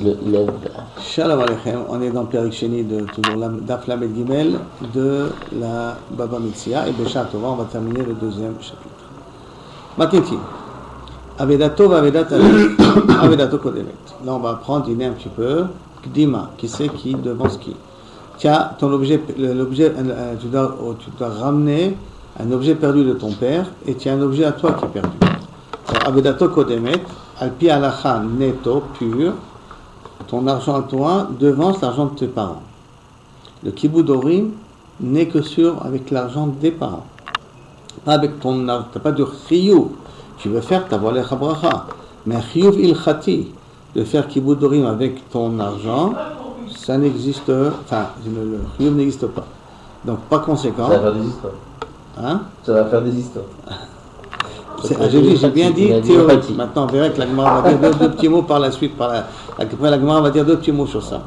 Lev. Shalom Aleichem, on est dans Perik Sheni de toujours Daf Lamed Gimel de la Baba Metzia et Besha Tova, on va terminer le deuxième chapitre. Matniti, Avedato Avedato Kodemet. Là on va apprendre, dîner un petit peu. Kdima, qui c'est qui devance qui. Tiens, ton objet, tu dois ramener un objet perdu de ton père et tu as un objet à toi qui est perdu. Avedato Kodemet, Alpi Alacha Neto, pur. Ton argent à toi devance l'argent de tes parents. Le kibbud orim n'est que avec l'argent des parents. Pas avec ton argent. Tu n'as pas de chiyuv. Tu veux faire ta volée chabracha. Mais chiyuv ilchati, de faire kibbud orim avec ton argent, ça n'existe. Enfin, le chiyuv n'existe pas. Donc, par conséquent. Ça va faire des histoires. Hein? Ça va faire des histoires. J'ai bien dit théorie. Maintenant, on verra que la Gemara va dire deux petits mots par la suite. Après, la Gemara va dire deux petits mots sur ça.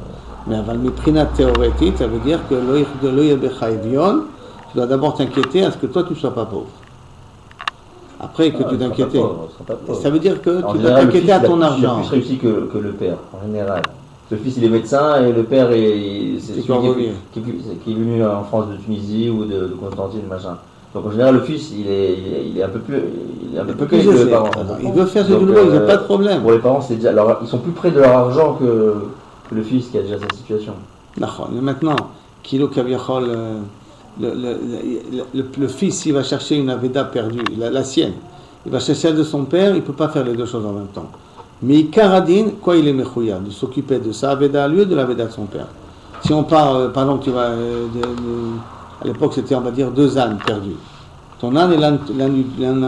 Mais avant le méprinat théorétique, ça veut dire que tu dois d'abord t'inquiéter à ce que toi, tu ne sois pas pauvre. Après, que tu t'inquiétais. Ça veut dire que tu dois t'inquiéter à ton argent. Il est plus réussi que le père, en général. Le fils, il est médecin et le père, c'est celui qui est venu en France de Tunisie ou de Constantine, machin. Donc en général, le fils, il est un peu plus que le parent. Il veut faire du boulot, il n'a pas de problème. Pour les parents, c'est déjà, ils sont plus près de leur argent que le fils qui a déjà sa situation. Mais maintenant, Kilo Kaviachol, le fils, il va chercher une aveda perdue, la sienne. Il va chercher celle de son père, il ne peut pas faire les deux choses en même temps. Mais Karadine, quoi il est mechouya, de s'occuper de sa aveda à lui et de l'aveda de son père. Si on part, par exemple, tu vas à l'époque, c'était, on va dire, 2 ânes perdus. Ton âne et l'âne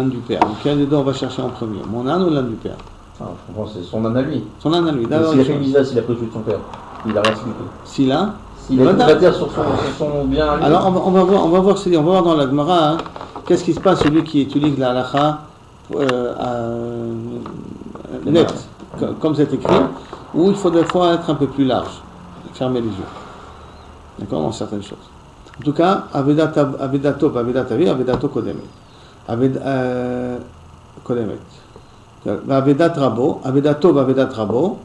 du père. Donc, quel des deux on va chercher en premier? Mon âne ou l'âne du père? Je comprends, c'est son âne à lui. Son âne à lui, d'accord. S'il a fait une misère, s'il a pris tout de son père, il a restitué. S'il a propriétaire sur son bien à lui. Alors, on va voir dans la Gemara, qu'est-ce qui se passe, celui qui étudie la halacha net, comme c'est écrit, où il faut des fois être un peu plus large, fermer les yeux. D'accord, dans certaines choses. En tout cas, Avedato Kodemet. Avedat Rabo.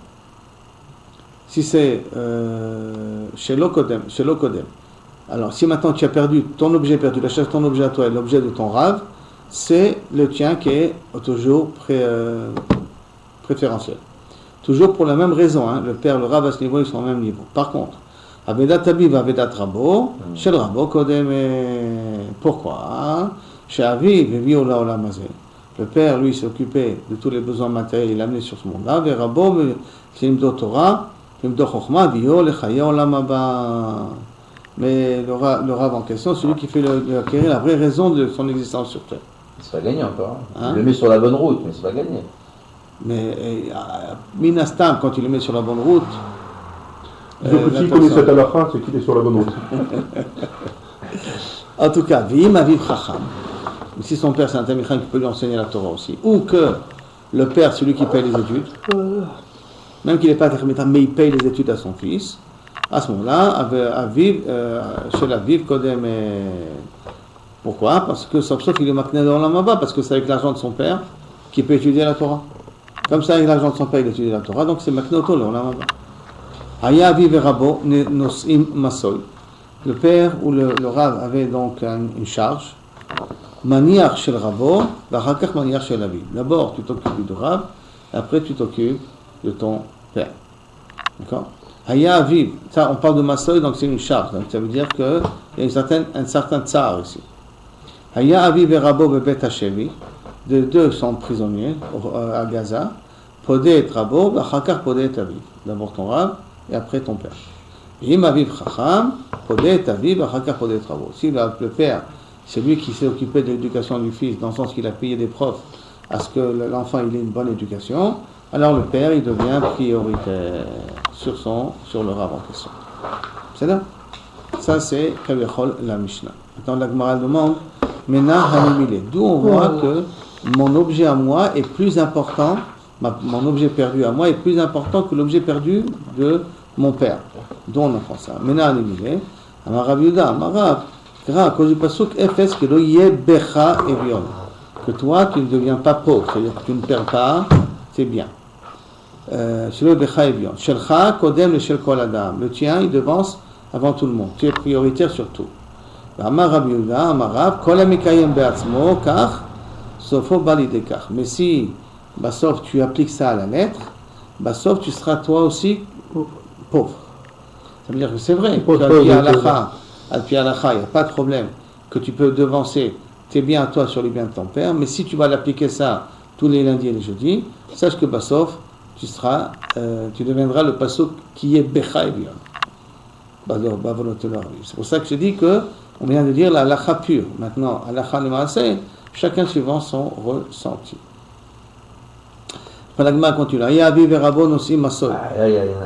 Si c'est Shelo Kodem. Alors, si maintenant tu as perdu ton objet perdu, tu cherches ton objet à toi et l'objet de ton Rav, c'est le tien qui est toujours préférentiel. Toujours pour la même raison. Le père, le Rav à ce niveau, ils sont au même niveau. Par contre, Avedat Aviv, Avedat Rabo, Shel Rabo Kodem. Pourquoi? Chez Aviv, Viola Olamazé. Le père, lui, s'est occupé de tous les besoins matériels, il l'a amené sur ce monde-là. Et Rabo, Limdo Torah, Limdo Chochma, Viola, Chaya Olamaba. Mais le Rav en question, celui qui fait acquérir la vraie raison de son existence sur terre. C'est pas gagné encore. Il le met sur la bonne route, mais c'est pas gagné. Mais Minastam, quand il le met sur la bonne route. S'il connaît cette halakha, c'est qu'il est sur la bonne route. En tout cas, Vim Aviv Chacham. Si son père c'est un Tamichan qui peut lui enseigner la Torah aussi, ou que le père, celui qui paye les études, même qu'il n'est pas Tamichan, mais il paye les études à son fils, à ce moment-là, chez la Viv Kodem. Pourquoi? Parce que sauf qu'il est makné dans la Maba, parce que c'est avec l'argent de son père qu'il peut étudier la Torah. Comme ça, avec l'argent de son père, il étudie la Torah, donc c'est makné dans la Maba. Haya Aviv et Rabo nosim masol. Le père ou le Rav avait donc une charge. Maniach shel Rabo, v'achakach maniach shel Aviv. D'abord, tu t'occupes du Rav, après tu t'occupes de ton père. D'accord? Haya Aviv, ça on parle de masol, donc c'est une charge. Donc ça veut dire qu'il y a un certain tsar ici. Haya Aviv et Rabo bebet hashevi. Les deux sont prisonniers à Gaza. Podé et Rabo, v'achakach podé et Aviv. D'abord ton Rav, et après ton père. Im Aviv Chacham, Podé Aviv, Achakar Podé Rabo. Si le père, c'est lui qui s'est occupé de l'éducation du fils, dans le sens qu'il a payé des profs à ce que l'enfant ait une bonne éducation, alors le père il devient prioritaire sur le Rav en question. C'est là. Ça c'est Kaviachol la Mishnah. Maintenant la Gemara demande, Mena Hanimile. D'où on voit que mon objet à moi est plus important. Mon objet perdu à moi est plus important que l'objet perdu de mon père. D'où on apprend ça. Maintenant, Amarav Yuda, Amarav, à cause du pasuk Efes, que lo yé becha evion. Que toi, tu ne deviens pas pauvre, c'est-à-dire que tu ne perds pas, c'est bien. Le tien, il devance avant tout le monde. Tu es prioritaire sur tout. Mais si, sauf tu appliques ça à la lettre, sauf tu seras toi aussi pauvre. Ça veut dire que c'est vrai. Al-Pi Halakha, il n'y a pas de problème que tu peux devancer tes biens à toi sur les biens de ton père, mais si tu vas l'appliquer ça tous les lundis et les jeudis, sache que Bassof, tu deviendras le Passouk qui est Becha Evion. C'est pour ça que je dis que on vient de dire la halakha pure. Maintenant, halakha le maaseh, chacun suivant son ressenti. L'agma continue. Là, il y a un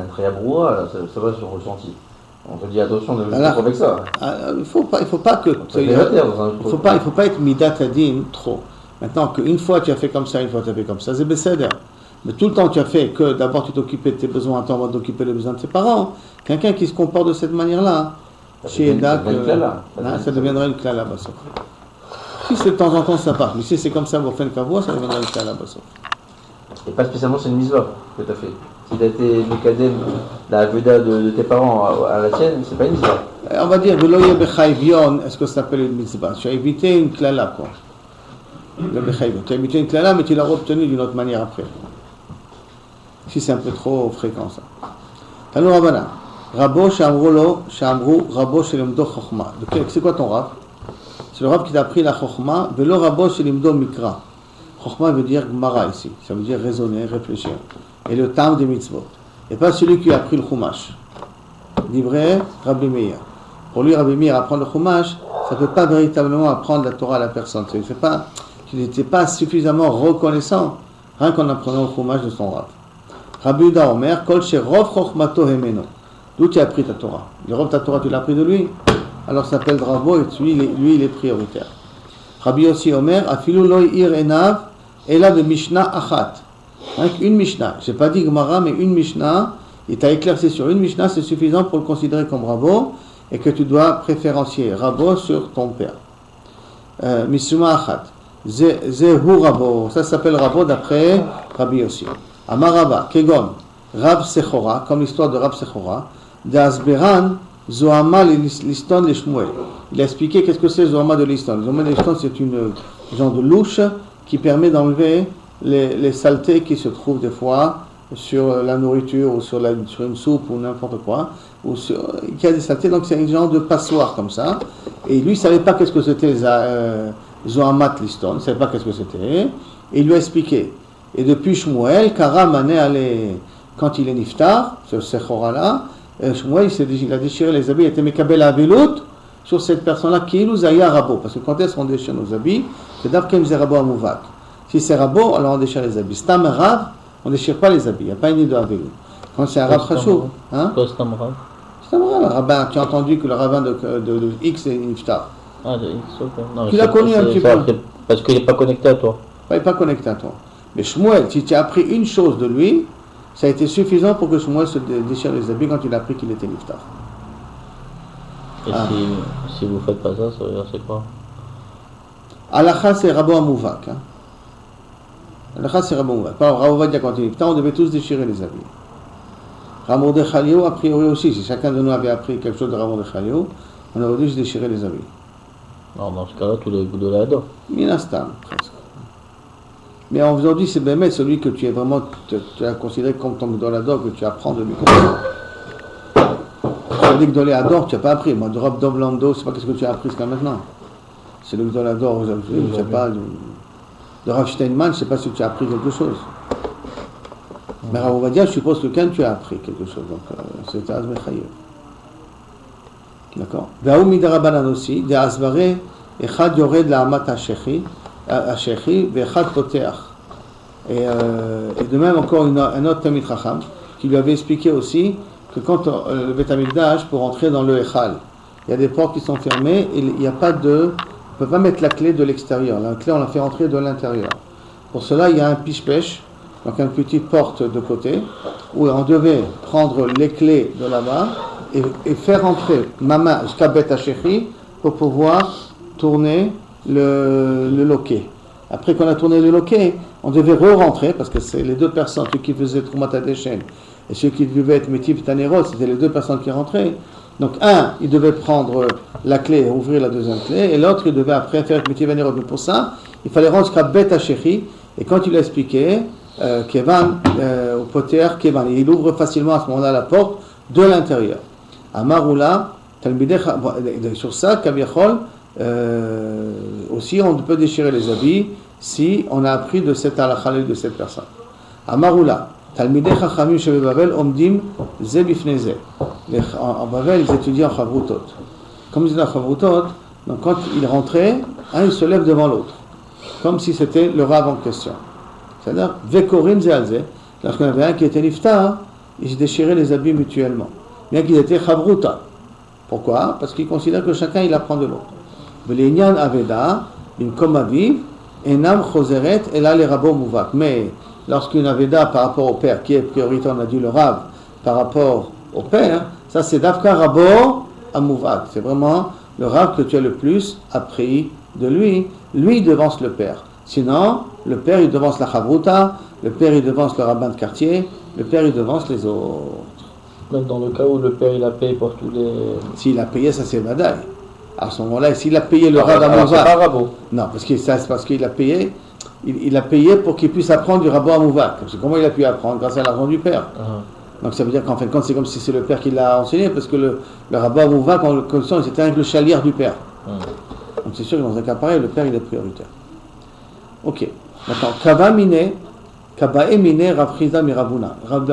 incroyable brouhaha, ça va sur le ressenti. On te dit attention de ne pas avec ça. Il faut pas que il faut pas être midat adin trop. Maintenant qu'une fois tu as fait comme ça, une fois tu as fait comme ça, c'est besséder. Mais tout le temps tu as fait que d'abord tu t'occupais de tes besoins, avant d'occuper les besoins de tes parents. Quelqu'un qui se comporte de cette manière-là, ça deviendra une klala bassof. Si c'est de temps en temps ça part, mais si c'est comme ça vous faites kavua, ça deviendra une klala bassof. Et pas spécialement c'est une mitzvah que tu as fait. Si tu as été Mekadem, la Veda de tes parents à la tienne, c'est pas une mitzvah. On va dire, Veloye Bechayvion, est-ce que ça s'appelle une mitzvah? Tu as évité une klala, quoi. Le Bechayvion. Tu as évité une klala, mais tu l'as obtenue d'une autre manière après. Si c'est un peu trop fréquent, ça. Tanou Rabana. Rabo Shamru, Rabo Shelimdo Chochma. C'est quoi ton rab? C'est le rab qui t'a appris la Chochma, Velo Rabo Shelimdo Mikra. Chochma veut dire Gmara ici. Ça veut dire raisonner, réfléchir. Et le tam des mitzvot. Et pas celui qui a appris le chumash. Livré Rabbi Meir. Pour lui, Rabbi Meir, apprendre le chumash, ça ne peut pas véritablement apprendre la Torah à la personne. Tu n'étais pas suffisamment reconnaissant, rien qu'en apprenant le chumash de son rab. Rabbi Uda Omer, Kol Sherov Chochmato Hemeno. D'où tu as appris ta Torah? Le rov ta Torah, tu l'as appris de lui? Alors ça s'appelle Rabo, et lui, il est prioritaire. Rabbi Yossi Omer, Afilu Loi Ir Enav, Ela de Mishnah Achat. Une Mishnah, je n'ai pas dit Gemara, mais une Mishnah, il t'a éclairci sur une Mishnah, c'est suffisant pour le considérer comme Rabo, et que tu dois préférencier Rabo sur ton père. Misuma Achat. Zehu Rabo, ça s'appelle Rabo d'après Rabbi Yossi. Amaraba, Kegon, Rab Sechora, comme l'histoire de Rab Sechora, d'Asberan, Zohama l'Iston les Shmuel. Il a expliqué qu'est-ce que c'est Zohama de l'Iston. Zohama de l'Iston, c'est une genre de louche qui permet d'enlever les saletés qui se trouvent des fois sur la nourriture ou sur une soupe ou n'importe quoi, il y a des saletés, donc c'est un genre de passoire comme ça. Et lui, il ne savait pas qu'est-ce que c'était Zohamat l'Iston, il ne savait pas qu'est-ce que c'était, et il lui a expliqué. Et depuis Shmuel, Kara Mané allait, quand il est niftar, ce Sechora-là, Shmuel il a déchiré les habits, il était Mekabel Avilut sur cette personne-là, qui nous a Rabo, parce que quand est-ce qu'on déchire nos habits, c'est d'Avkem Zerabo Amouvak. Si c'est Rabo, alors on déchire les habits. Stam Rav, on ne déchire pas les habits, il n'y a pas une idée de Avilut. Quand c'est un Rav Chachou, hein? Stam Rav. Stam Rav, le rabbin, tu as entendu que le rabbin de X est niftar. Ah, de X, ok. Non, tu l'as connu un petit peu. Parce qu'il n'est pas connecté à toi. Il n'est pas connecté à toi. Mais Shmuel, si tu as appris une chose de lui, ça a été suffisant pour que Shmuel se déchire les habits quand il a appris qu'il était niftar. Et si vous ne faites pas ça, ça veut dire c'est quoi? Halakha, c'est Rabo Amouvak. Halakha, c'est Rabo Amouvak. Par Rabo Vadia, quand il est niftar, on devait tous déchirer les habits. Ramo de Chaliou, a priori aussi, si chacun de nous avait appris quelque chose de Ramo de Chaliou, on aurait dû se déchirer les habits. Alors dans ce cas-là, tous les bouts de la ador. Minastam, presque. Mais aujourd'hui, c'est Bémet, celui que tu es vraiment, tu as considéré comme ton Gdolador, que tu apprends de lui. Celui que Gdolador, tu n'as pas appris. Moi, de Rob Doblando, c'est pas qu'est-ce que tu as appris jusqu'à maintenant. C'est le Gdolador, je ne sais pas. De Rav Steinman, je ne sais pas si tu as appris quelque chose. Mais Rav Ovadia, je suppose que quand tu as appris quelque chose, donc c'est Azme Chayev. D'accord. Ve'aou midarabanan aussi, de Azvare, Echad Yored la Amat HaShechi, Ve'echad Poteach. Et de même encore un autre Talmid Chacham, qui lui avait expliqué aussi que quand le Beth Amikdash, pour entrer dans le Echal, il y a des portes qui sont fermées et il n'y a pas de... On ne peut pas mettre la clé de l'extérieur. La clé, on la fait entrer de l'intérieur. Pour cela, il y a un piche-pêche, donc une petite porte de côté, où on devait prendre les clés de là-bas et faire entrer ma main jusqu'à Beth HaShechi pour pouvoir tourner le loquet. Après qu'on a tourné le loquet, on devait re-rentrer, parce que c'est les deux personnes, ceux qui faisaient Troumat Hadeshen et ceux qui devaient être Métif Tanerot, c'était les deux personnes qui rentraient. Donc un, il devait prendre la clé et ouvrir la deuxième clé, et l'autre, il devait après faire Métif Tanerot. Mais pour ça, il fallait rendre jusqu'à Bet Hachechi, et quand il a expliqué, Kevan, au poter, Kevan, il ouvre facilement à ce moment-là la porte de l'intérieur. Amaroula, sur ça, Kaviachol, aussi on peut déchirer les habits si on a appris de cette halakha de cette personne. Amaroula, Talmidei Chachamim Shebe Babel Omdim Ze Bifnei Ze. En Babel, ils étudient en Chavrutot. Comme ils étaient en Chavrutot, donc quand ils rentraient, un il se lève devant l'autre, comme si c'était le Rav en question. C'est-à-dire, Vekorim Ze Alze, lorsqu'on avait un qui était Niftar, ils se déchiraient les habits mutuellement, bien qu'ils étaient Chavruta. Pourquoi? Parce qu'ils considèrent que chacun il apprend de l'autre. V'le'inyan aveda, une komaviv, enam choseret, et là les rabbos mouvak. Mais lorsqu'une aveda par rapport au père, qui est priorité, on a dit le rav, par rapport au père, ça c'est dafka rabbo à mouvak. C'est vraiment le rav que tu as le plus appris de lui. Lui il devance le père. Sinon, le père il devance la chavruta, le père il devance le rabbin de quartier, le père il devance les autres. Même dans le cas où le père il a payé pour tous les... S'il a payé, ça c'est Vadaï. À ce moment-là, s'il a payé le Rav c'est pas Rabo. Non, parce qu'il a payé, il a payé pour qu'il puisse apprendre du Rabo à Mouvak. Parce que comment il a pu apprendre? Grâce à l'argent du père. Donc ça veut dire qu'en fin de compte, c'est comme si c'est le père qui l'a enseigné, parce que le Rabo à Mouvak, en question, c'était avec le chalier du père. Donc c'est sûr que dans un cas pareil, le père il est prioritaire. Ok. Maintenant, Kava Mine, Kaba Emine Rav Chizda mi Ravuna. Rav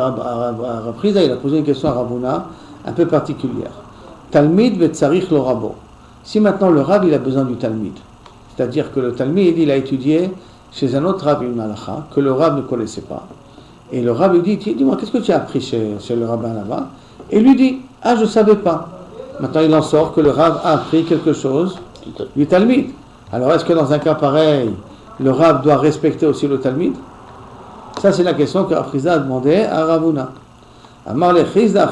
Chizda, il a posé une question à Ravuna un peu particulière. Talmid vetzarich lo rabo. Si maintenant le Rav il a besoin du Talmid, c'est-à-dire que le Talmid il a étudié chez un autre Rav une halakha que le Rav ne connaissait pas, et le Rav lui dit dis-moi qu'est-ce que tu as appris chez le rabbin là-bas, et lui dit je savais pas. Maintenant il en sort que le Rav a appris quelque chose du Talmid. Alors est-ce que dans un cas pareil le Rav doit respecter aussi le Talmid? Ça, c'est la question que Rav Chizda a demandé à Ravuna. Amar le Chizda,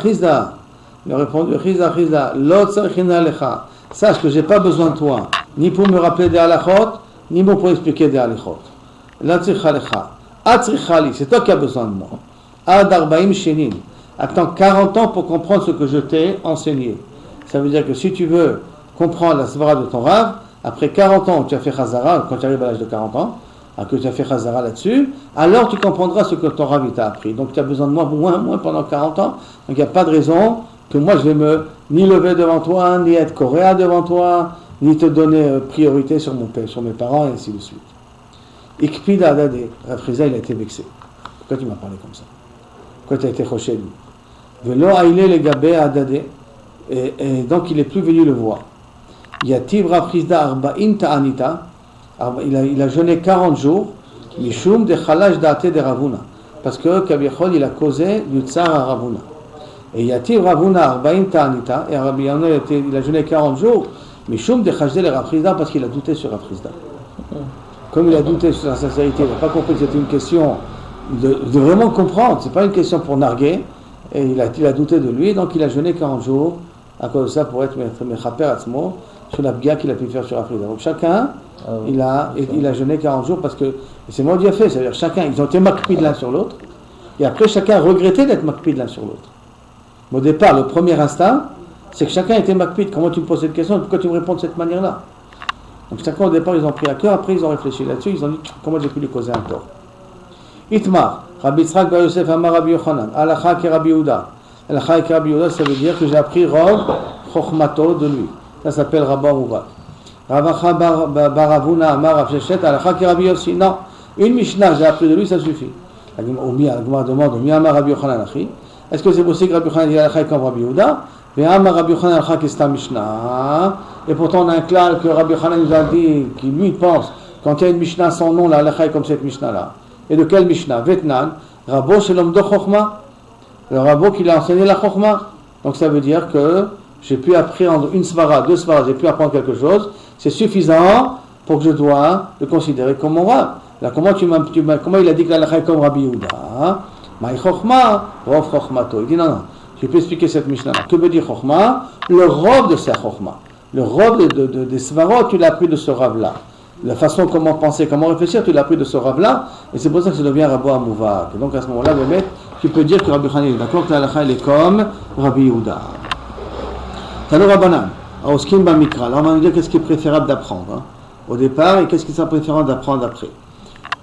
il a répondu Chizda, lo tzarichin alecha. Sache que j'ai pas besoin de toi, ni pour me rappeler des halachot, ni pour expliquer des halachot. La tzricha lecha. Atzricha li, c'est toi qui as besoin de moi. Ad arbaim shenin. Attends 40 ans pour comprendre ce que je t'ai enseigné. Ça veut dire que si tu veux comprendre la svara de ton Rav, après 40 ans, tu as fait Chazara, quand tu arrives à l'âge de 40 ans, que tu as fait Chazara là-dessus, alors tu comprendras ce que ton Rav t'a appris. Donc tu as besoin de moi moins pendant 40 ans. Donc il n'y a pas de raison que moi je vais me ni lever devant toi, ni être coréen devant toi, ni te donner priorité sur mon père, sur mes parents, et ainsi de suite. Ikpida Adade, Rav Chizda, il a été vexé. Pourquoi tu m'as parlé comme ça? Pourquoi tu as été roché de lui? Velo aïle le gabé Adade, et donc il n'est plus venu le voir. Yativ Rav Chizda arba'in ta'anita, il a jeûné 40 jours, Mishum de Chalash Date de Ravuna, parce que Kaviachol il a causé du tsar à Ravuna. Et Yativ Ravuna Arba'im Ta'anita, et Rabbi Yonah il a jeûné 40 jours, Mishum de Chalash de Rav Chizda, parce qu'il a douté sur Rav Chizda. Comme il a douté sur la sincérité, il n'a pas compris que c'était une question de vraiment comprendre, c'est pas une question pour narguer, et il a douté de lui, donc il a jeûné 40 jours, à cause de ça, pour être Mechaper Atzmo, sur la bia qu'il a pu faire sur Rav Chizda. Donc chacun, il a jeûné 40 jours parce que c'est moi qui a fait, c'est-à-dire chacun, ils ont été makpid l'un sur l'autre, et après chacun a regretté d'être makpid l'un sur l'autre. Au départ, le premier instant, c'est que chacun était makpid. Comment tu me poses cette question? Pourquoi tu me réponds de cette manière-là? Donc chacun au départ, ils ont pris à cœur, après ils ont réfléchi là-dessus, ils ont dit comment j'ai pu lui causer un tort. Itmar, Rabbi Yitzhak bar Yosef Amar Rabbi Yochanan, Alacha ke Rabbi Yehuda. Alacha ke Rabbi Yehuda, ça veut dire que j'ai appris Rov Chochmato de lui. Ça s'appelle Rabba Mouvat. Ravacha Baravuna Amar Rav Sheshet Alacha ki Rabbi Yossi. Non, une Mishnah, j'ai appris de lui, ça suffit. La Gemara demande, Mi Amar Rabbi Yochanan Achi. Est-ce que c'est possible que Rabbi Yochanan dit Alacha comme Rabbi Yehuda? Mais Amar Rabbi Yochanan Alacha qui c'est un Mishnah. Et pourtant on a un clal que Rabbi Yochanan nous a dit, qui lui pense, quand il y a une Mishnah sans nom, la Alacha est comme cette Mishnah-là. Et de quelle Mishnah? Vetnan, Rabbo Shalom Do Chochma. Le Rabbo qui l'a enseigné la Chochma. Donc ça veut dire que j'ai pu apprendre une svara, deux svaras, j'ai pu apprendre quelque chose, c'est suffisant pour que je dois le considérer comme mon Rav. Là, comment il a dit que l'Alacha est comme Rabbi Yehuda? Maï Chochma, Rov Chochmato. Il dit non, je peux expliquer cette Mishnah-là. Que veut dire Chochma? Le Rov de sa Chochma. Le Rov des svarot, tu l'as appris de ce Rav-là. la façon comment penser, comment réfléchir, tu l'as appris de ce Rav-là, et c'est pour ça que ça devient Rabbi Amouva. Donc à ce moment-là, tu peux dire que Rabbi Hanina est d'accord que la halakha elle est comme Rabbi Yehuda. Tano Rabbanan, Aoskim Bamikra. Alors on va nous dire qu'est-ce qui est préférable d'apprendre au départ et qu'est-ce qui est préférable d'apprendre après.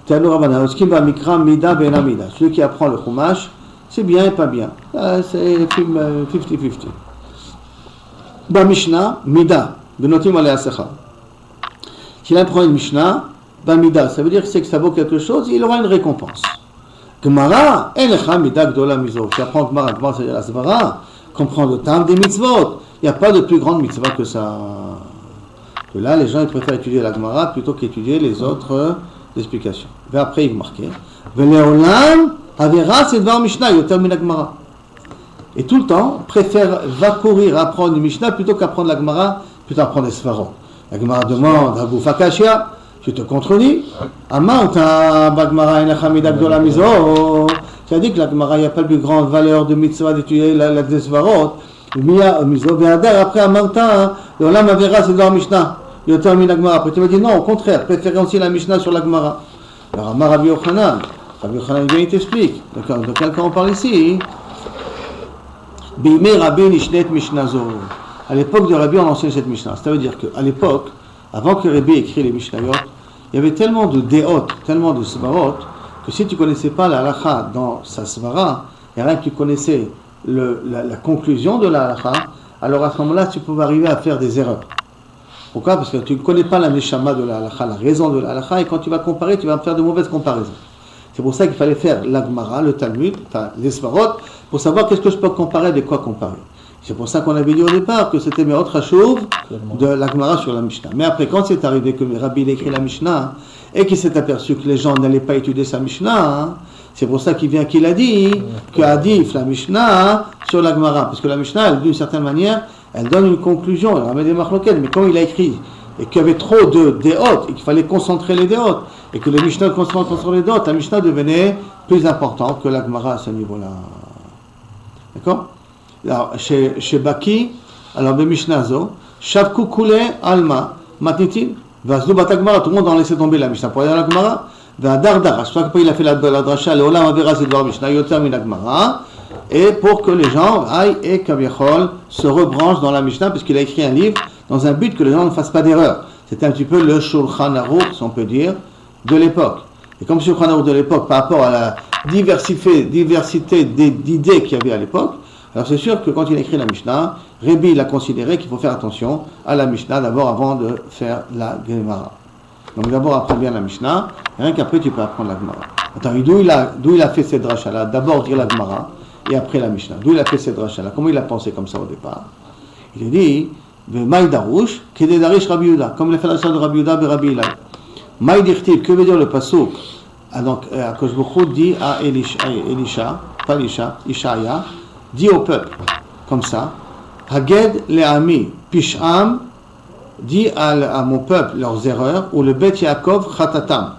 Tano Rabbanan, Aoskim Bamikra, Mida Ben Amida. Celui qui apprend le Chumash, c'est bien et pas bien. C'est 50-50. Mishnah, Mida, Benotim Alei Asecha. S'il apprend une Mishnah, Bamida, ça veut dire que c'est que ça vaut quelque chose, il aura une récompense. Gemara, Elecha Mida Gdola Mizo. Si apprend Gemara, c'est-à-dire la Svara, comprend le temps des mitzvot. Il n'y a pas de plus grande mitzvah que ça. Que là, les gens ils préfèrent étudier la Gemara plutôt qu'étudier les autres explications. Et après, il marquait Veleolam Avera Sedvar Mishnah Yoter Min Gemara. Et tout le temps, va courir apprendre une Mishnah plutôt qu'apprendre la Gemara, plutôt apprendre les Svarot. La Gemara demande à Boufakashia, je te contredis. Ama ta Bagmara Elecha Mida Gdola Mizo. Tu as dit que la Gemara, il n'y a pas de plus grande valeur de mitzvah d'étudier la Svarot. Après Amarta, l'Olam Avera c'est dans la Mishnah. Yoter Min Gemara. Après tu m'as dit non, au contraire, préférez aussi la Mishnah sur la Gemara. Alors Amar Rabbi Yochanan, il t'explique. De quel cas on parle ici? Bimei Rabbi Nishnet Mishnazo. À l'époque de Rabbi, on enseigne cette Mishnah. Ça veut dire qu'à l'époque, avant que Rabbi écrit les Mishnayot, il y avait tellement de déot, tellement de svarot, que si tu ne connaissais pas la halakha dans sa svara, il y a rien qui connaissait la conclusion de la halakha, alors à ce moment-là, tu pouvais arriver à faire des erreurs. Pourquoi? Parce que tu ne connais pas la neshama de la halakha, la raison de la halakha, et quand tu vas comparer, tu vas faire de mauvaises comparaisons. C'est pour ça qu'il fallait faire la Gemara, le Talmud, les svarot, pour savoir qu'est-ce que je peux comparer, avec quoi comparer. C'est pour ça qu'on avait dit au départ que c'était Me'ot Chashuv de la Gemara sur la Mishnah. Mais après, quand c'est arrivé que Rabbi a écrit la Mishnah et qu'il s'est aperçu que les gens n'allaient pas étudier sa Mishnah, c'est pour ça qu'il a dit que Adif la Mishnah sur la Gemara. Parce que la Mishnah, d'une certaine manière, elle donne une conclusion, elle ramène des marloquettes. Mais quand il a écrit et qu'il y avait trop de déot et qu'il fallait concentrer les déot et que les Mishnah concentrent les déot, la Mishnah devenait plus importante que la Gemara à ce niveau-là. D'accord? Alors, chez Baki, alors de Mishnazo, Shavku Kule Alma, Matnitin, Vazlu Batagmara, tout le monde en laissé tomber la Mishnah pour aller à la Gemara, Vadardara, je crois qu'il a fait la dracha, le Olam Avera Zedvar Mishnah, Yoter Min Gemara, et pour que les gens aillent et Kaviachol se rebranchent dans la Mishnah, puisqu'il a écrit un livre dans un but que les gens ne fassent pas d'erreur. C'était un petit peu le Shulchan Aruch, si on peut dire, de l'époque. Et comme Shulchan Aruch de l'époque, par rapport à la diversité d'idées qu'il y avait à l'époque, alors c'est sûr que quand il a écrit la Mishnah, Rabbi il a considéré qu'il faut faire attention à la Mishnah d'abord avant de faire la Gemara. Donc d'abord apprends bien la Mishnah, et rien qu'après tu peux apprendre la Gemara. Attends, d'où il a fait cette dracha-là? D'abord dire la Gemara, et après la Mishnah. D'où il a fait cette dracha-là? Comment il a pensé comme ça au départ? Il a dit, Maï Darouche, Kededarish Rabbi Yehuda, comme il a fait la dracha de Rabbi Yehuda, Rabbi Ilai. Maï Dirtiv, que veut dire le pasuk? Donc, Akash Baruch Hu dit à Ishaya, dit au peuple, comme ça, Haged le'ami pish'am, dit à mon peuple leurs erreurs, ou le Bet Yaakov chatatam,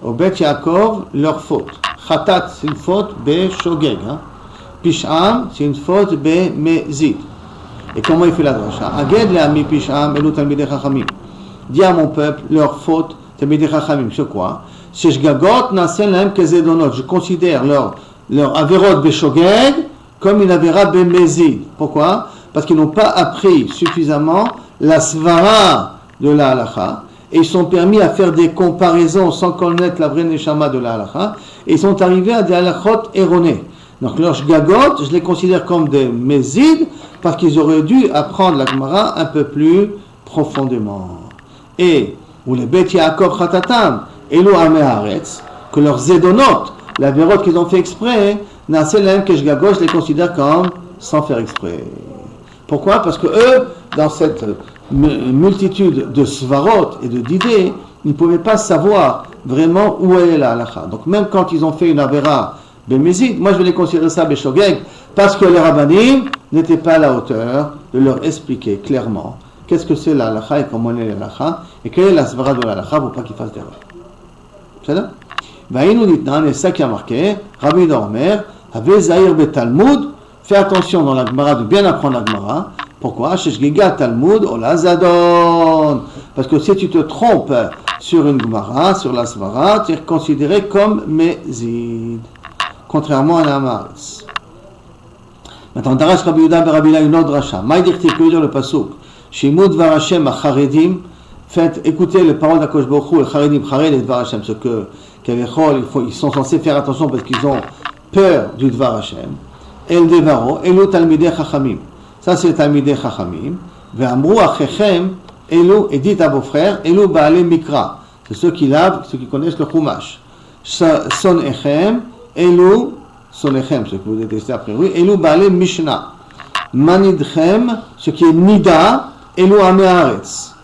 au Bet Yaakov leur faute. Chatat, c'est une faute be-shogeg, Pish'am, c'est une faute be-mezid. Et comment il fait la dracha? Haged le'ami pish'am, elu talmidei chachamim, dit à mon peuple leur faute, talmidei chachamim, c'est quoi? C'est shgagot nasen lahem kezedonot, je considère leur averot be-shogeg comme une avéra bemezid. Pourquoi? Parce qu'ils n'ont pas appris suffisamment la svara de la halakha et ils sont permis à faire des comparaisons sans connaître la vraie neshama de la halakha et ils sont arrivés à des halakhot erronées. Donc leurs shgagot, je les considère comme des mezid parce qu'ils auraient dû apprendre la Gemara un peu plus profondément. Et ou les Bet Yaakov chatatam, elu amei haaretz, que leurs zedonot, la vérote qu'ils ont fait exprès, je les considère comme sans faire exprès. Pourquoi? Parce que eux, dans cette multitude de svarot et d'idées, ils ne pouvaient pas savoir vraiment où est la halakha. Donc même quand ils ont fait une avéra bemezid, moi je vais les considérer ça beshogeg, parce que les rabbanim n'étaient pas à la hauteur de leur expliquer clairement qu'est-ce que c'est la halakha et comment est la halakha, et quelle est la svara de la halakha pour pas qu'ils fassent d'erreur. C'est ça? Et ça qui a marqué, Rabbi Dormer, avait Zahir Betalmud, fais attention dans la Gemara de bien apprendre la Gemara. Pourquoi? Sheshgiga Talmud Olazadon. Parce que si tu te trompes sur une Gemara, sur la Svara, c'est considéré comme Mezid, contrairement à la Haaretz. Maintenant, Darash Rabbi Yehuda ben Rabbi Hillel une autre dracha. Maïdirti, que veut dire le pasuk? Shimud Dvar Hashem acharedim, faites écouter les paroles d'Akadosh Baruch Hu, Charedim, Chared et Dvar Hashem, ce que ils sont censés faire attention parce qu'ils ont peur du Dvar Hashem. El Devaro, Elu Talmidei Chachamim. Ça c'est Talmidei Chachamim. Ve'amru Achechem, Elu, et dites à vos frères, Elu Baalei Mikra. C'est ceux qui lavent, ceux qui connaissent le Chumash. Son Echem, Elu, Sonechem, ce que vous détestez après, oui, Elu Baalei Mishnah. Manidchem, ce qui est Nida, Elu Amei Haaretz.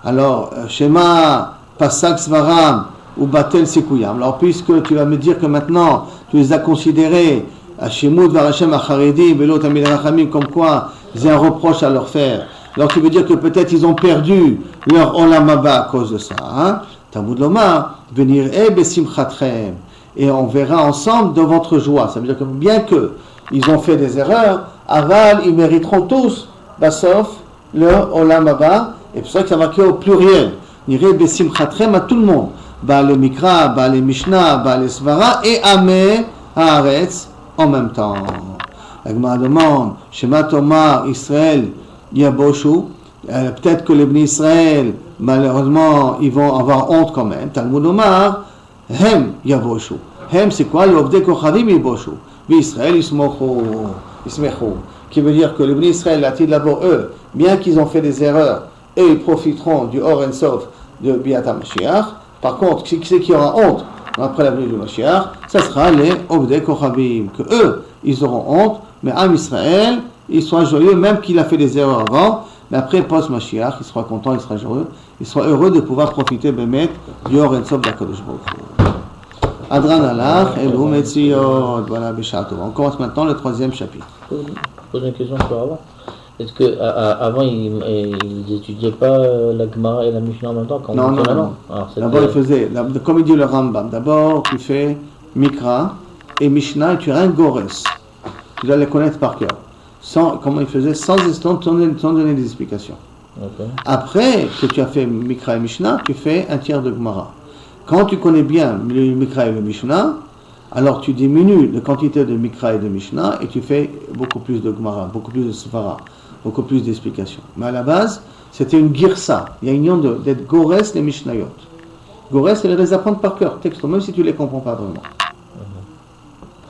Alors, Shema, Pasak Svaram, ou Batel Sekuyam. Alors, puisque tu vas me dire que maintenant, tu les as considérés, Hashemut Varachem Acharedi, Velo Tamid Rachamim, comme quoi, ils ont un reproche à leur faire. Alors, tu veux dire que peut-être ils ont perdu leur Olam Haba à cause de ça. Hein? Talmud Lomar, venir Besimchatchem. Et on verra ensemble de votre joie. Ça veut dire que bien qu'ils ont fait des erreurs, aval, ils mériteront tous, sauf leur Olam Haba. Et c'est pour ça que ça va créer au pluriel. Niré Besimchatchem à tout le monde. Baale Mikra, Baale Mishnah, Baale Svara et Amei Haaretz en même temps. La Gemara demande, Shema Tomar, Israël, Yaboshu, peut-être que les Bnei Israël, malheureusement, ils vont avoir honte quand même. Talmud Omar, Hem Yaboshu. Hem, c'est quoi? Le Ovdei Kochavim Yaboshu. Israël, Ismechu. Qui veut dire que les Bnei Israël, là-dessus d'abord, eux, bien qu'ils ont fait des erreurs, eux, ils profiteront du Or En Sof de Biat HaMashiach. Par contre, qui c'est qui aura honte après la venue du Mashiach? Ça sera les Ovdei Kochavim, que eux, ils auront honte, mais Am Israël, il sera joyeux, même qu'il a fait des erreurs avant, mais après, post-Mashiach, il sera content, il sera joyeux, il sera heureux de pouvoir profiter, Bémet, du Or En Sof d'Akadosh Baruch Hu. Adran Alach, Elu Metziot, voilà, Béchato. On commence maintenant le 3e chapitre. Je pose une question sur avant. Est-ce qu'avant, ils n'étudiaient pas la Gemara et la Mishnah en même temps? Non. D'abord, ils faisaient, comme il dit le Rambam, d'abord, tu fais Mikra et Mishnah et tu as un Gores. Tu dois les connaître par cœur. Comment ils faisaient, sans donner des explications. Okay. Après que tu as fait Mikra et Mishnah, tu fais un tiers de Gemara. Quand tu connais bien le Mikra et le Mishnah, alors tu diminues la quantité de Mikra et de Mishnah et tu fais beaucoup plus de Gemara, beaucoup plus de Svara, beaucoup plus d'explications. Mais à la base, c'était une girsa. Il y a une union d'être Gores les Mishnayot. Gores, c'est les apprendre par cœur, texte, même si tu ne les comprends pas vraiment.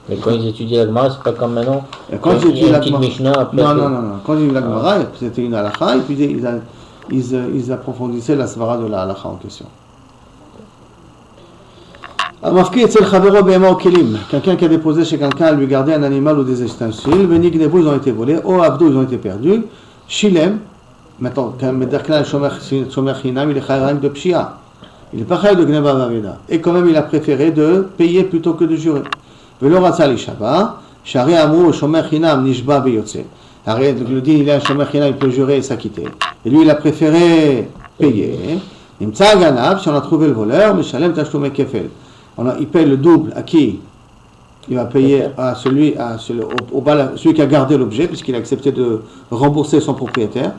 Mais quand ils étudiaient la Gemara, c'est pas comme maintenant. Quand ils étudiaient la Gemara. Non. Quand ils étudiaient la Gemara, c'était une halakha et puis ils approfondissaient la Svara de la halakha en question. Quelqu'un qui a déposé chez quelqu'un à lui garder un animal ou des ustensiles, Venignebu, ils ont été volés, ou Abdou, ils ont été perdus, Shilem, maintenant, il est de Pshia, il n'est pas chayv de Gneba Vaveda, et quand même il a préféré de payer plutôt que de jurer. Velo Ratzal Ishaba, Shari Amrou, Shomer Chinam, Nishba Beyotse. Arrête, le dit, il a un Shomer Chinam, il peut jurer et s'acquitter. Et lui, il a préféré payer. Nimtza Ganab, si on a trouvé le voleur, Mishalem Tashlume Kefel. Il paye le double à qui? Il va payer à celui qui a gardé l'objet, puisqu'il a accepté de rembourser son propriétaire.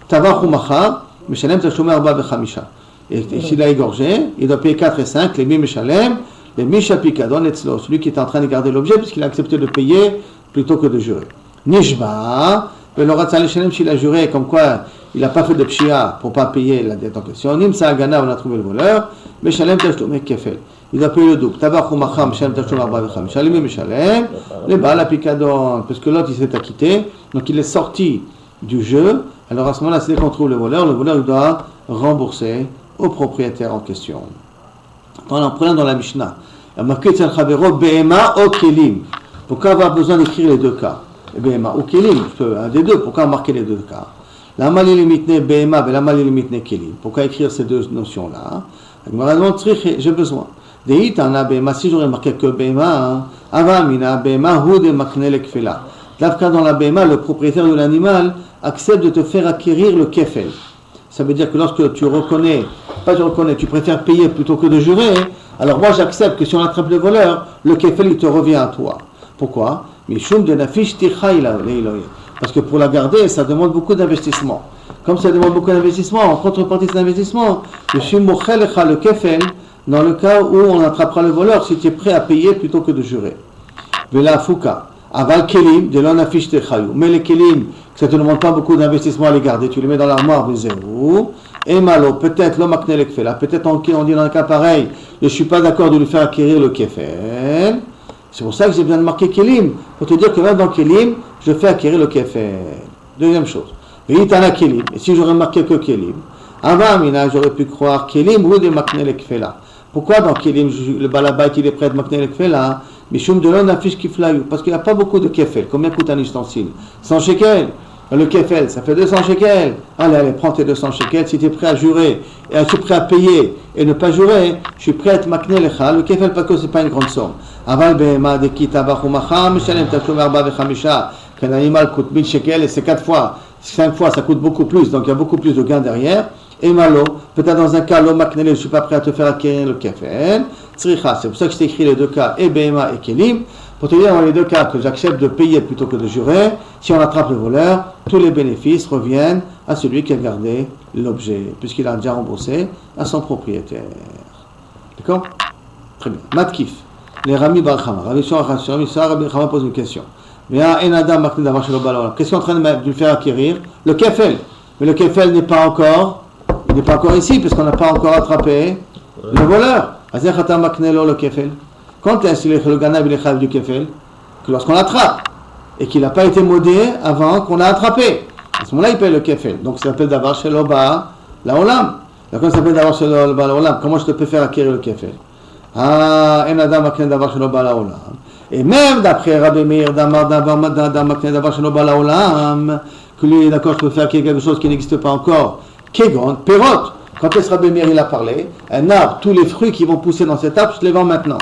Tavach ou Machar, Mishalem Tashlume Arba Bechamisha. Et s'il a égorgé, il doit payer 4 et 5, les mi Mishalem, les Misha Pikadon Etzlo, celui qui est en train de garder l'objet, puisqu'il a accepté de payer plutôt que de jurer. Nishba, le Ratzal Shalem, s'il a juré, comme quoi il n'a pas fait de pshia pour ne pas payer la dette en question. Nimsa Agana, on a trouvé le voleur, Mishalem Tashlume Kefel. Il doit payer le double. Tabach ou Macham, Mishalem Tashlume Arba Bechamisha, les mi Mishalem, les Baal Pikadon, parce que l'autre il s'est acquitté, donc il est sorti du jeu. Alors à ce moment-là, c'est dès qu'on trouve le voleur il doit rembourser au propriétaire en question. En prenant dans la Mishnah, il y a marqué Behema ou Kelim. Pourquoi avoir besoin d'écrire les deux cas? Behema ou Kelim, un des deux. Pourquoi marquer les deux cas? La Malilimitne Behema et la Malilimitne Kelim. Pourquoi écrire ces deux notions-là? J'ai besoin. Deitana Behema, si j'aurais marqué que Behema, Avamina Behema ou de Maknele Kfela. L'Afka dans la Behema, le propriétaire de l'animal accepte de te faire acquérir le Kefel. Ça veut dire que lorsque tu préfères payer plutôt que de jurer, alors moi j'accepte que si on attrape le voleur, le kefel il te revient à toi. Pourquoi? Parce que pour la garder, ça demande beaucoup d'investissement. comme ça demande beaucoup d'investissement, en contrepartie de cet investissement, je suis mochelecha le kefel, dans le cas où on attrapera le voleur, si tu es prêt à payer plutôt que de jurer. Vela fouka. Aval kelim, de l'on affiche tes chayou. Mais les kelim, ça ne te demande pas beaucoup d'investissement à les garder, tu les mets dans l'armoire, mais zéro. Et malo, peut-être l'homme akne le kefel. Peut-être on dit dans un cas pareil, je ne suis pas d'accord de lui faire acquérir le kefel. C'est pour ça que j'ai besoin de marquer kelim, pour te dire que même dans kelim, je fais acquérir le kefel. Deuxième chose. Et si j'aurais marqué que kelim, avant, j'aurais pu croire kelim ou de makne le kefela. Pourquoi dans kelim, le balabait il est prêt de makne le kefela? Mishum de l'on affiche kiflayou, parce qu'il n'y a pas beaucoup de kefel. Combien coûte un ustensile? 100 shekels. Le kefel, ça fait 200 shekels. Allez, prends tes 200 shekels. Si tu es prêt à jurer, et je suis prêt à payer et ne pas jurer, je suis prêt à te makne lecha. Le kefel, parce que ce n'est pas une grande somme. Aval behema de kitavachu macham, shalem tachum arba vechamisha. Qu'un animal coûte 1000 shekels et c'est 4 fois, 5 fois, ça coûte beaucoup plus. Donc il y a beaucoup plus de gains derrière. Et malo, peut-être dans un cas, l'homme maknele, je ne suis pas prêt à te faire acquérir le kefel. Tzricha, c'est pour ça que je t'ai écrit les deux cas, et behema et kelim, pour te dire dans les deux cas que j'accepte de payer plutôt que de jurer. Si on attrape le voleur, tous les bénéfices reviennent à celui qui a gardé l'objet, puisqu'il a déjà remboursé à son propriétaire. D'accord? Très bien. Matkif, les Rami Barchama, Rabbi Barchama pose une question. Qu'est-ce qu'on est en train de lui faire acquérir? Le kefel. Mais le kefel n'est pas encore ici, puisqu'on n'a pas encore attrapé le voleur. Le kefel. Quand est-ce que le ganab il est chayav du kefel? Que lorsqu'on l'attrape et qu'il n'a pas été modé avant qu'on l'a attrapé. À ce moment-là, il paye le kefel. Donc ça s'appelle d'avar shelo ba laolam. Quand ça s'appelle d'avar shelo ba laolam, comment je te peux faire acquérir le kefel? Ah, en adam makne d'avar shelo ba laolam. Et même d'après Rabbi Meir, d'avar shelo ba laolam, que lui, d'accord, je peux faire quelque chose qui n'existe pas encore. Kegon, perot. Quand est-ce Rabbi Meir il a parlé? Un arbre, tous les fruits qui vont pousser dans cet arbre, je les vends maintenant.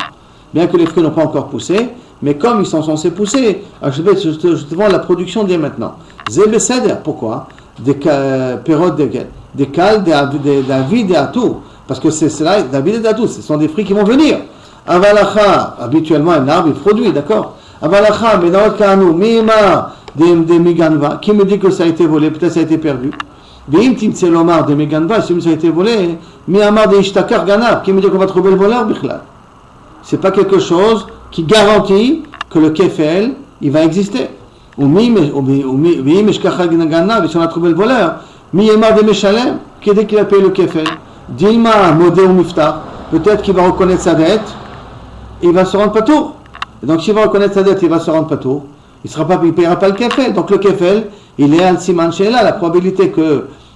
Bien que les fruits n'ont pas encore poussé, mais comme ils sont censés pousser, alors je te vends la production dès maintenant. Zébé Seder, pourquoi? Des perot, des cales, des David et Atou. Parce que c'est cela, David et Atou, ce sont des fruits qui vont venir. Avalacha, habituellement un arbre il produit, d'accord? Avalacha, mais dans le cas nous, Mima, des Miganva, qui me dit que ça a été volé, peut-être ça a été perdu. Veim Timtse Lomar de Miganva, si ça a été volé, Miamar de Ishtakar Ganab, qui me dit qu'on va trouver le voleur, Bichlal. C'est pas quelque chose qui garantit que le kefel, il va exister. Ou si on a trouvé le voleur, Miyemar de Meshalem, qui dit qu'il a payé le kefel. Dilma, Modé ou Miftar, peut-être qu'il va reconnaître sa dette, et il va se rendre patour. Donc s'il va reconnaître sa dette, il va se rendre patour. Il ne payera pas le kefel. Donc le kefel, il est al-siman she'ela, la probabilité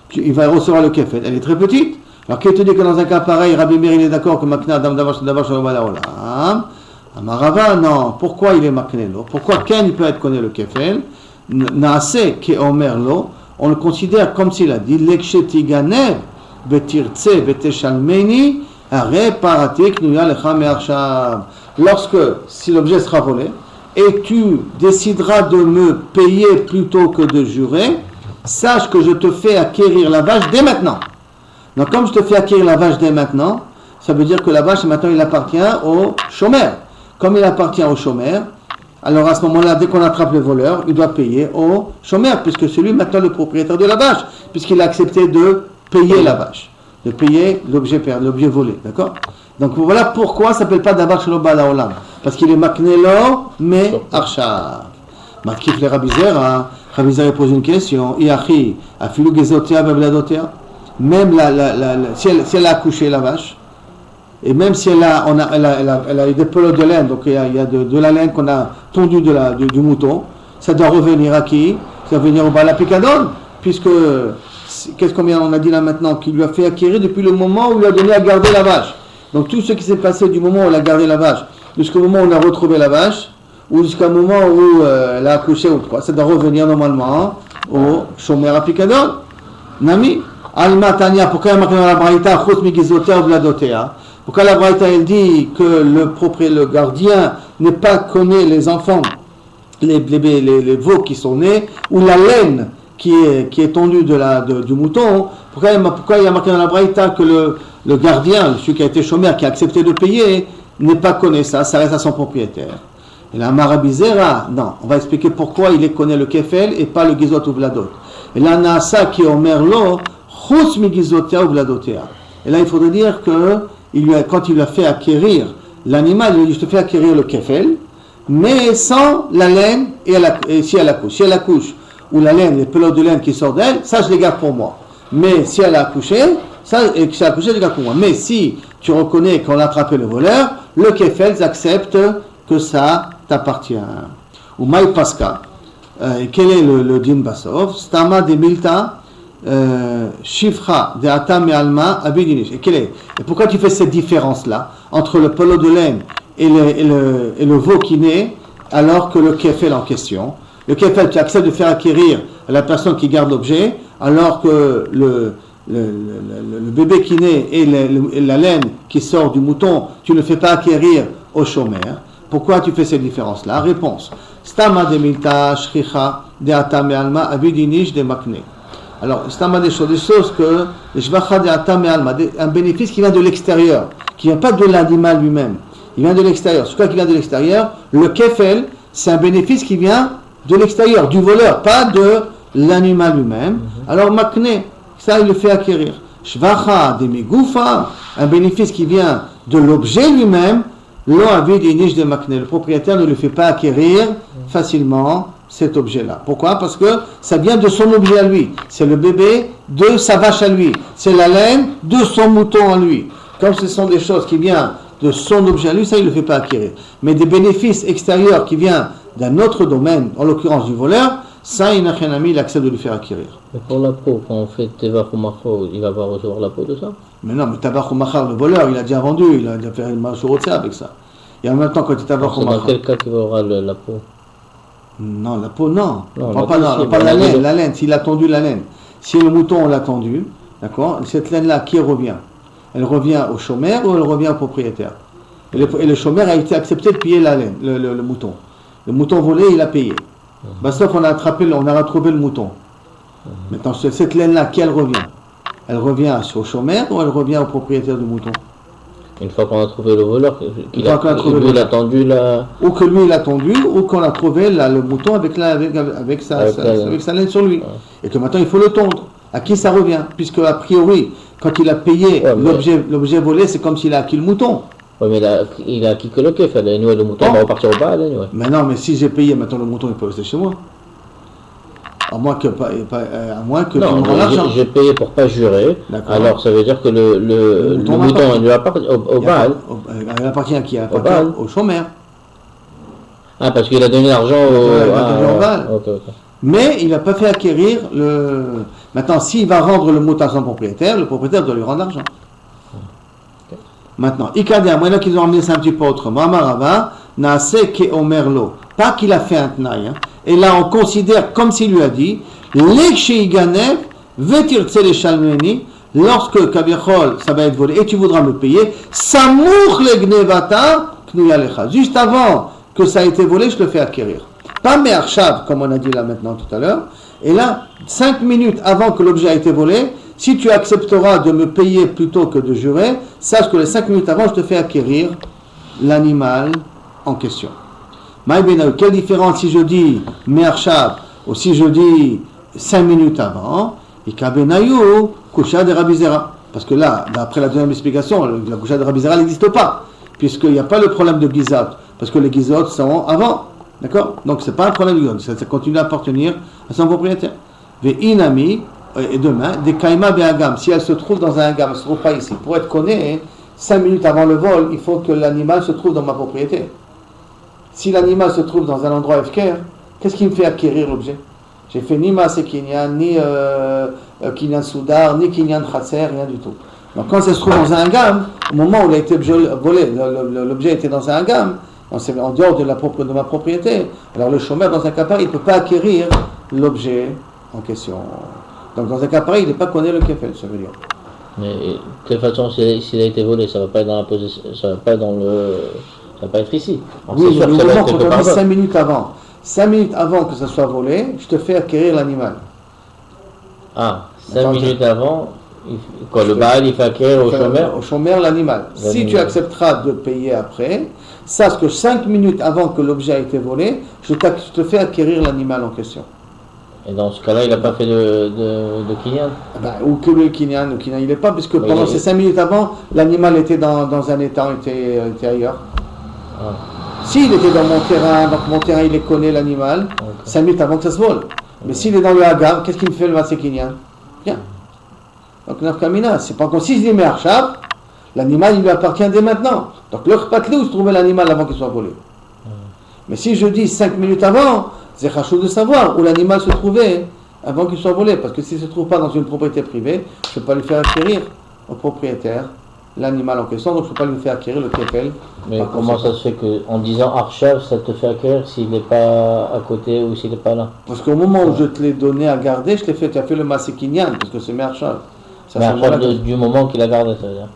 qu'il va recevoir le kefel, elle est très petite. Alors qui te dit que dans un cas pareil, Rabbi Meir il est d'accord que Makna Adam Davar Shalom Olam? Amarava, non. Pourquoi il est Maknelo? Pourquoi Ken il peut être connu le kefel? Naase ke omer lo, on le considère comme s'il a dit Leksheti ganev betirtse beteshalmeni are paratik nuya lecha me'arshav. Lorsque, si l'objet sera volé, et tu décideras de me payer plutôt que de jurer, sache que je te fais acquérir la vache dès maintenant. Donc comme je te fais acquérir la vache dès maintenant, ça veut dire que la vache maintenant il appartient au chômeur. Comme il appartient au chômeur, alors à ce moment-là, dès qu'on attrape le voleur, il doit payer au chômeur, puisque c'est lui maintenant le propriétaire de la vache, puisqu'il a accepté de payer la vache, de payer l'objet volé, d'accord? Donc voilà pourquoi ça ne s'appelle pas Davar Shelo Ba Laolam, parce qu'il est Maknelo, mais Arshav. Matkif le Rabbi Zera, Rabbi Zera pose une question, Iachi, Afilu Gezotea Vevladotea, même si elle a accouché la vache, et même si elle a eu des pelotes de laine, donc il y a de la laine qu'on a tondue du mouton, ça doit revenir à qui? Ça doit venir au Bala Pikadon, puisque, qu'est-ce qu'on a dit là maintenant? Qu'il lui a fait acquérir depuis le moment où il lui a donné à garder la vache. Donc tout ce qui s'est passé du moment où elle a gardé la vache, jusqu'au moment où on a retrouvé la vache, ou jusqu'au moment où elle a accouché ou quoi, ça doit revenir normalement au Shomer à Pikadon. Nami, Alma Tanya, pourquoi il y a marqué dans la Braïta, Chut Migizotea ou Vladotea? Pourquoi la Braïta elle dit que le gardien n'est pas connu les enfants, les veaux qui sont nés, ou la laine qui est tondue du mouton? Pourquoi il y a marqué dans la Braïta que le gardien, celui qui a été chômeur, qui a accepté de payer, n'est pas connu ça reste à son propriétaire? Et la Marabizera, non, on va expliquer pourquoi il connaît le kefel et pas le gizot ou vladot. Et là, Naasa qui omer lo, chus mi gizotea ou vladotea. Et là, il faudrait dire que quand il lui a fait acquérir l'animal, il lui dit, je te fais acquérir le kefel, mais sans la laine et si elle accouche. Si elle accouche, ou la laine, les pelotes de laine qui sortent d'elle, ça je les garde pour moi. Mais si elle a accouché, je les garde pour moi. Mais si tu reconnais qu'on a attrapé le voleur, le kefel accepte que ça t'appartient. Ou maï paska. Quel est le din basov? Stama de milta shifra de ata me alma abidinish. Et pourquoi tu fais cette différence-là entre le pelot de laine et le veau qui naît, alors que le kefel en question, le kefel, tu acceptes de faire acquérir à la personne qui garde l'objet, alors que le bébé qui naît et la laine qui sort du mouton, tu ne fais pas acquérir au chômeur. Pourquoi tu fais cette différence-là? Réponse. Stama de milta shricha de ata me alma abidinish de makne. Alors, stama des choses que shvacha de ata me alma, un bénéfice qui vient de l'extérieur, qui ne vient pas de l'animal lui-même. Il vient de l'extérieur. Ce qui vient de l'extérieur, le kefel, c'est un bénéfice qui vient de l'extérieur, du voleur, pas de l'animal lui-même. Alors, makne, ça, il le fait acquérir. Shvacha de migoufa, un bénéfice qui vient de l'objet lui-même, lo avid inish de makne. Le propriétaire ne le fait pas acquérir facilement cet objet-là. Pourquoi? Parce que ça vient de son objet à lui. C'est le bébé de sa vache à lui. C'est la laine de son mouton à lui. Comme ce sont des choses qui viennent de son objet à lui, ça il ne le fait pas acquérir. Mais des bénéfices extérieurs qui viennent d'un autre domaine, en l'occurrence du voleur, ça il accepte de le faire acquérir. Mais pour la peau, quand on fait tevach ou macho, il va pas recevoir la peau de ça? Mais non, mais tavach ou machar, le voleur, il a déjà vendu, il a déjà fait une marche avec ça. Et en même temps, quand il tavach ou machar. Dans quel cas il aura la peau? Non, la peau, non. Non, pas la laine, la laine, s'il a tendu la laine. Si le mouton, on l'a tendu, d'accord, cette laine-là, qui revient? Elle revient au chômeur ou elle revient au propriétaire? Et le chômeur a été accepté de payer la laine, le mouton. Le mouton volé, il a payé. Sauf on a retrouvé le mouton. Maintenant, cette laine-là, qui elle revient? Elle revient au chômeur ou elle revient au propriétaire du mouton? Une fois qu'on a trouvé le voleur, lui il a tendu la... Ou que lui il a tendu, ou qu'on a trouvé le mouton avec sa laine sur lui. Ouais. Et que maintenant il faut le tondre. À qui ça revient? Puisque a priori, quand il a payé l'objet volé, c'est comme s'il a acquis le mouton. Oui, mais il a acquis que le kefel. Le mouton va repartir au bal. Mais non, mais si j'ai payé, maintenant le mouton il peut rester chez moi. À moins que tu me rends l'argent. J'ai payé pour pas jurer. D'accord. Alors ça veut dire que le mouton il lui appartient au bal. Il appartient à qui? Au chômeur. Ah, parce qu'il a donné l'argent au bal. Okay. Mais il n'a pas fait acquérir le... Maintenant, s'il va rendre le mouton à son propriétaire, le propriétaire doit lui rendre l'argent. Okay. Maintenant, Ikadia, maintenant qu'ils ont amené ça un petit peu autrement, Amarava, Naase ke omerlo. Pas qu'il a fait un tnaï, hein. Et là, on considère comme s'il lui a dit, lorsque Kavichol, ça va être volé, et tu voudras me payer, Samour le gnevata, juste avant que ça a été volé, je le fais acquérir. Pas Me'arshav, comme on a dit là maintenant tout à l'heure. Et là, 5 minutes avant que l'objet a été volé, si tu accepteras de me payer plutôt que de jurer, sache que les 5 minutes avant, je te fais acquérir l'animal en question. Quelle différence si je dis Me'arshav ou si je dis 5 minutes avant? Parce que là, d'après la deuxième explication, la coucha de Rabbi Zera n'existe pas, puisqu'il n'y a pas le problème de gizot, parce que les gizot sont avant. D'accord? Donc c'est pas un problème de gizot, ça continue à appartenir à son propriétaire. Inami, et demain, des kaima be'agam, si elle se trouve dans un agam, elle ne se trouve pas ici. Pour être connu, 5 minutes avant le vol, il faut que l'animal se trouve dans ma propriété. Si l'animal se trouve dans un endroit FKR, qu'est-ce qui me fait acquérir l'objet? J'ai fait ni Maaseh Kinyan, ni Kinyan Soudar, ni Kinyan Khatser, rien du tout. Donc quand ça se trouve dans un hagam, au moment où il a été volé, l'objet était dans un hagam, c'est en dehors de ma propriété, alors le chômeur dans un cas pareil, il ne peut pas acquérir l'objet en question. Donc dans un cas pareil, il n'est pas connu le kefel, ça veut dire. Mais de toute façon, s'il a été volé, ça ne va pas être dans la position, ça va pas être ici. Alors, oui, mais au moment quand on dit 5 minutes avant. 5 minutes avant que ça soit volé, je te fais acquérir l'animal. Ah, 5 minutes avant, Quoi, le Baal, il fait acquérir au chômeur? Au chômeur l'animal. Si tu accepteras de payer après, sache que 5 minutes avant que l'objet a été volé, je te fais acquérir l'animal en question. Et dans ce cas-là, il n'a pas fait de kinyan? Ou que le kinyan, il n'est pas, puisque pendant ces 5 minutes avant, l'animal était dans un état, était ailleurs. Ah. S'il était dans mon terrain, donc mon terrain, il les connaît l'animal, 5 minutes avant que ça se vole. Mais s'il est dans le Hagar, qu'est-ce qu'il me fait le Massé Kinyan? Rien. Donc Nafkamina, c'est pas comme si je dis Archab, l'animal il lui appartient dès maintenant. Donc le Khpatli où se trouvait l'animal avant qu'il soit volé. Mais si je dis 5 minutes avant, c'est rachou de savoir où l'animal se trouvait avant qu'il soit volé. Parce que s'il ne se trouve pas dans une propriété privée, je ne peux pas lui faire acquérir au propriétaire l'animal en question, donc je ne peux pas lui faire acquérir le kefel. Mais comment ça se fait qu'en disant Archav, ça te fait acquérir s'il n'est pas à côté ou s'il n'est pas là? Parce qu'au moment où je te l'ai donné à garder, tu as fait le Massé Kinyan, parce que c'est Archav. Mais Archav du moment qu'il a gardé, ça veut dire.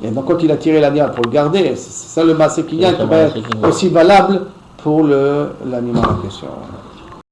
Et donc quand il a tiré l'animal pour le garder, c'est ça le Massé Kinyan qui va être aussi valable pour l'animal en question.